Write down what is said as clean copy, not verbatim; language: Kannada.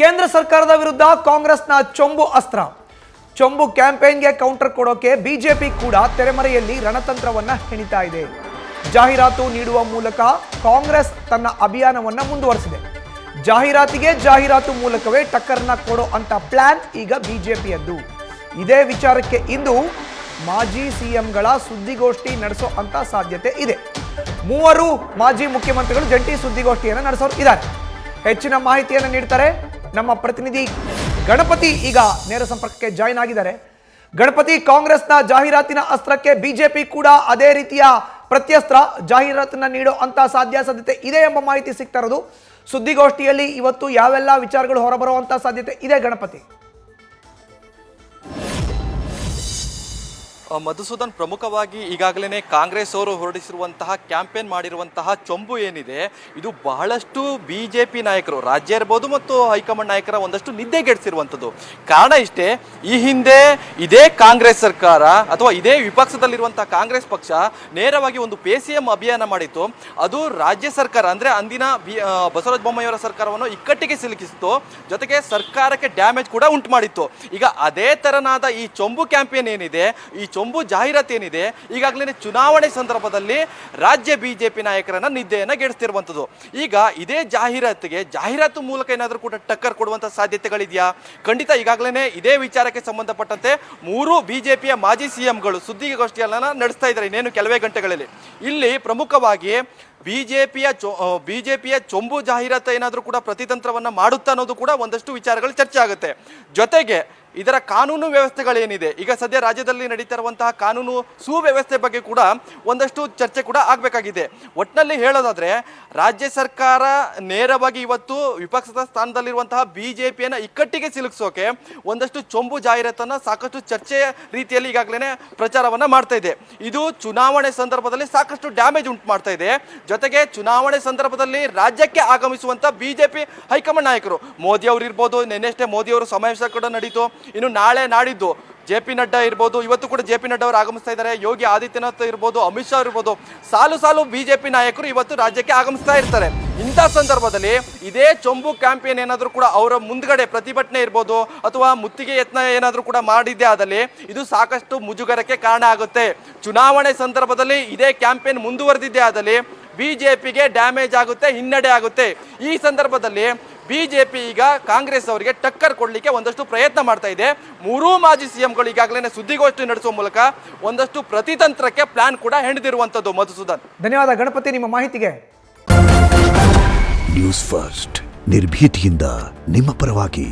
ಕೇಂದ್ರ ಸರ್ಕಾರದ ವಿರುದ್ಧ ಕಾಂಗ್ರೆಸ್ನ ಚೊಂಬು ಅಸ್ತ್ರ. ಚೊಂಬು ಕ್ಯಾಂಪೇನ್ಗೆ ಕೌಂಟರ್ ಕೊಡೋಕೆ ಬಿಜೆಪಿ ಕೂಡ ತೆರೆಮರೆಯಲ್ಲಿ ರಣತಂತ್ರವನ್ನ ಹೆಣಿತಾ ಇದೆ. ಜಾಹೀರಾತು ನೀಡುವ ಮೂಲಕ ಕಾಂಗ್ರೆಸ್ ತನ್ನ ಅಭಿಯಾನವನ್ನ ಮುಂದುವರಿಸಿದೆ. ಜಾಹೀರಾತಿಗೆ ಜಾಹೀರಾತು ಮೂಲಕವೇ ಟಕ್ಕರ್ನ ಕೊಡೋ ಅಂತ ಪ್ಲಾನ್ ಈಗ ಬಿಜೆಪಿಯದ್ದು. ಇದೇ ವಿಚಾರಕ್ಕೆ ಇಂದು ಮಾಜಿ ಸಿಎಂಗಳ ಸುದ್ದಿಗೋಷ್ಠಿ ನಡೆಸೋ ಅಂತ ಸಾಧ್ಯತೆ ಇದೆ. ಮೂವರು ಮಾಜಿ ಮುಖ್ಯಮಂತ್ರಿಗಳು ಜಂಟಿ ಸುದ್ದಿಗೋಷ್ಠಿಯನ್ನು ನಡೆಸೋರು ಇದ್ದಾರೆ. ಹೆಚ್ಚಿನ ಮಾಹಿತಿಯನ್ನು ನೀಡ್ತಾರೆ ನಮ್ಮ ಪ್ರತಿನಿಧಿ ಗಣಪತಿ. ಈಗ ನೇರ ಸಂಪರ್ಕಕ್ಕೆ ಜಾಯಿನ್ ಆಗಿದ್ದಾರೆ. ಗಣಪತಿ, ಕಾಂಗ್ರೆಸ್ನ ಜಾಹೀರಾತಿನ ಅಸ್ತ್ರಕ್ಕೆ ಬಿಜೆಪಿ ಕೂಡ ಅದೇ ರೀತಿಯ ಪ್ರತ್ಯಸ್ತ್ರ ಜಾಹೀರಾತನ್ನ ನೀಡೋ ಅಂತ ಸಾಧ್ಯತೆ ಇದೆ ಎಂಬ ಮಾಹಿತಿ ಸಿಗ್ತಾ ಇರೋದು. ಸುದ್ದಿಗೋಷ್ಠಿಯಲ್ಲಿ ಇವತ್ತು ಯಾವೆಲ್ಲ ವಿಚಾರಗಳು ಹೊರಬರುವಂತ ಸಾಧ್ಯತೆ ಇದೆ ಗಣಪತಿ? ಮಧುಸೂದನ್, ಪ್ರಮುಖವಾಗಿ ಈಗಾಗಲೇ ಕಾಂಗ್ರೆಸ್ ಅವರು ಹೊರಡಿಸಿರುವಂತಹ ಕ್ಯಾಂಪೇನ್ ಮಾಡಿರುವಂತಹ ಚೊಂಬು ಏನಿದೆ, ಇದು ಬಹಳಷ್ಟು ಬಿಜೆಪಿ ನಾಯಕರು, ರಾಜ್ಯ ಇರ್ಬೋದು ಮತ್ತು ಹೈಕಮಾಂಡ್ ನಾಯಕರ ಒಂದಷ್ಟು ನಿದ್ದೆಗೆಡಿಸಿರುವಂಥದ್ದು. ಕಾರಣ ಇಷ್ಟೇ, ಈ ಹಿಂದೆ ಇದೇ ಕಾಂಗ್ರೆಸ್ ಸರ್ಕಾರ ಅಥವಾ ಇದೇ ವಿಪಕ್ಷದಲ್ಲಿರುವಂತಹ ಕಾಂಗ್ರೆಸ್ ಪಕ್ಷ ನೇರವಾಗಿ ಒಂದು PCM ಅಭಿಯಾನ ಮಾಡಿತ್ತು. ಅದು ರಾಜ್ಯ ಸರ್ಕಾರ ಅಂದರೆ ಅಂದಿನ ಬಸವರಾಜ ಬೊಮ್ಮಾಯಿಯವರ ಸರ್ಕಾರವನ್ನು ಇಕ್ಕಟ್ಟಿಗೆ ಸಿಲುಕಿಸಿತ್ತು, ಜೊತೆಗೆ ಸರ್ಕಾರಕ್ಕೆ ಡ್ಯಾಮೇಜ್ ಕೂಡ ಉಂಟು ಮಾಡಿತ್ತು. ಈಗ ಅದೇ ತೆರನಾದ ಈ ಚೊಂಬು ಕ್ಯಾಂಪೇನ್ ಏನಿದೆ, ಈ ಚೊಂಬು ಜಾಹೀರಾತು ಏನಿದೆ, ಈಗಾಗಲೇ ಚುನಾವಣೆ ಸಂದರ್ಭದಲ್ಲಿ ರಾಜ್ಯ ಬಿಜೆಪಿ ನಾಯಕರನ್ನ ನಿದ್ದೆಯನ್ನ ಗೆಡಿಸ್ತಿರುವಂಥದ್ದು. ಈಗ ಇದೇ ಜಾಹೀರಾತು ಮೂಲಕ ಏನಾದರೂ ಕೂಡ ಟಕ್ಕರ್ ಕೊಡುವಂತ ಸಾಧ್ಯತೆಗಳಿದೆಯಾ? ಖಂಡಿತ. ಈಗಾಗಲೇ ಇದೇ ವಿಚಾರಕ್ಕೆ ಸಂಬಂಧಪಟ್ಟಂತೆ ಮೂರು ಬಿಜೆಪಿಯ ಮಾಜಿ ಸಿಎಂಗಳು ಸುದ್ದಿಗೋಷ್ಠಿಯನ್ನ ನಡೆಸ್ತಾ ಇದ್ದಾರೆ ಇನ್ನೇನು ಕೆಲವೇ ಗಂಟೆಗಳಲ್ಲಿ. ಇಲ್ಲಿ ಪ್ರಮುಖವಾಗಿ ಬಿಜೆಪಿಯ ಚೊಂಬು ಜಾಹೀರಾತು ಏನಾದರೂ ಕೂಡ ಪ್ರತಿತಂತ್ರವನ್ನ ಮಾಡುತ್ತಾ ಅನ್ನೋದು ಕೂಡ ಒಂದಷ್ಟು ವಿಚಾರಗಳು ಚರ್ಚೆ ಆಗುತ್ತೆ. ಜೊತೆಗೆ ಇದರ ಕಾನೂನು ವ್ಯವಸ್ಥೆಗಳೇನಿದೆ, ಈಗ ಸದ್ಯ ರಾಜ್ಯದಲ್ಲಿ ನಡೀತಾ ಇರುವಂತಹ ಕಾನೂನು ಸುವ್ಯವಸ್ಥೆ ಬಗ್ಗೆ ಕೂಡ ಒಂದಷ್ಟು ಚರ್ಚೆ ಕೂಡ ಆಗಬೇಕಾಗಿದೆ. ಒಟ್ಟಿನಲ್ಲಿ ಹೇಳೋದಾದ್ರೆ ರಾಜ್ಯ ಸರ್ಕಾರ ನೇರವಾಗಿ ಇವತ್ತು ವಿಪಕ್ಷದ ಸ್ಥಾನದಲ್ಲಿರುವಂತಹ ಬಿಜೆಪಿಯನ್ನು ಇಕ್ಕಟ್ಟಿಗೆ ಸಿಲುಕಿಸೋಕೆ ಒಂದಷ್ಟು ಚೊಂಬು ಜಾಹೀರಾತನ್ನ ಸಾಕಷ್ಟು ಚರ್ಚೆ ರೀತಿಯಲ್ಲಿ ಈಗಾಗಲೇ ಪ್ರಚಾರವನ್ನ ಮಾಡ್ತಾ ಇದೆ. ಇದು ಚುನಾವಣೆ ಸಂದರ್ಭದಲ್ಲಿ ಸಾಕಷ್ಟು ಡ್ಯಾಮೇಜ್ ಉಂಟು ಮಾಡ್ತಾ ಇದೆ. ಜೊತೆಗೆ ಚುನಾವಣೆ ಸಂದರ್ಭದಲ್ಲಿ ರಾಜ್ಯಕ್ಕೆ ಆಗಮಿಸುವಂತ ಬಿಜೆಪಿ ಹೈಕಮಾಂಡ್ ನಾಯಕರು, ಮೋದಿ ಅವರು ಇರ್ಬೋದು, ನಿನ್ನೆಷ್ಟೇ ಮೋದಿ ಅವರು ಸಮಾವೇಶ ಕೂಡ ನಡೀತು, ಇನ್ನು ನಾಳೆ ನಾಡಿದ್ದು JP ನಡ್ಡಾ ಇರ್ಬೋದು, ಇವತ್ತು ಕೂಡ JP ನಡ್ಡಾ ಅವರು ಆಗಮಿಸ್ತಾ ಇದ್ದಾರೆ, ಯೋಗಿ ಆದಿತ್ಯನಾಥ್ ಇರ್ಬೋದು, ಅಮಿತ್ ಶಾ ಇರ್ಬೋದು, ಸಾಲು ಬಿಜೆಪಿ ನಾಯಕರು ಇವತ್ತು ರಾಜ್ಯಕ್ಕೆ ಆಗಮಿಸ್ತಾ ಇರ್ತಾರೆ. ಇಂಥ ಸಂದರ್ಭದಲ್ಲಿ ಇದೇ ಚೊಂಬು ಕ್ಯಾಂಪೇನ್ ಏನಾದರೂ ಕೂಡ ಅವರ ಮುಂದ್ಗಡೆ ಪ್ರತಿಭಟನೆ ಇರ್ಬೋದು ಅಥವಾ ಮುತ್ತಿಗೆ ಯತ್ನ ಏನಾದರೂ ಕೂಡ ಮಾಡಿದ್ದೇ ಆದಲ್ಲಿ ಇದು ಸಾಕಷ್ಟು ಮುಜುಗರಕ್ಕೆ ಕಾರಣ ಆಗುತ್ತೆ. ಚುನಾವಣೆ ಸಂದರ್ಭದಲ್ಲಿ ಇದೇ ಕ್ಯಾಂಪೇನ್ ಮುಂದುವರೆದಿದ್ದೇ ಆದಲ್ಲಿ ಬಿಜೆಪಿಗೆ ಡ್ಯಾಮೇಜ್ ಆಗುತ್ತೆ, ಹಿನ್ನಡೆ ಆಗುತ್ತೆ. ಈ ಸಂದರ್ಭದಲ್ಲಿ ಬಿಜೆಪಿ ಈಗ ಕಾಂಗ್ರೆಸ್ ಅವರಿಗೆ ಟಕ್ಕರ್ ಕೊಡಲಿಕ್ಕೆ ಒಂದಷ್ಟು ಪ್ರಯತ್ನ ಮಾಡ್ತಾ ಇದೆ. ಮೂರೂ ಮಾಜಿ ಸಿಎಂಗಳು ಈಗಾಗಲೇ ಸುದ್ದಿಗೋಷ್ಠಿ ನಡೆಸುವ ಮೂಲಕ ಒಂದಷ್ಟು ಪ್ರತಿತಂತ್ರಕ್ಕೆ ಪ್ಲಾನ್ ಕೂಡ ಹೆಣೆದಿರುವಂತದ್ದು. ಮಧುಸೂದನ್, ಧನ್ಯವಾದ ಗಣಪತಿ ನಿಮ್ಮ ಮಾಹಿತಿಗೆ. ನ್ಯೂಸ್ ಫಸ್ಟ್, ನಿರ್ಭೀತಿಯಿಂದ ನಿಮ್ಮ ಪರವಾಗಿ.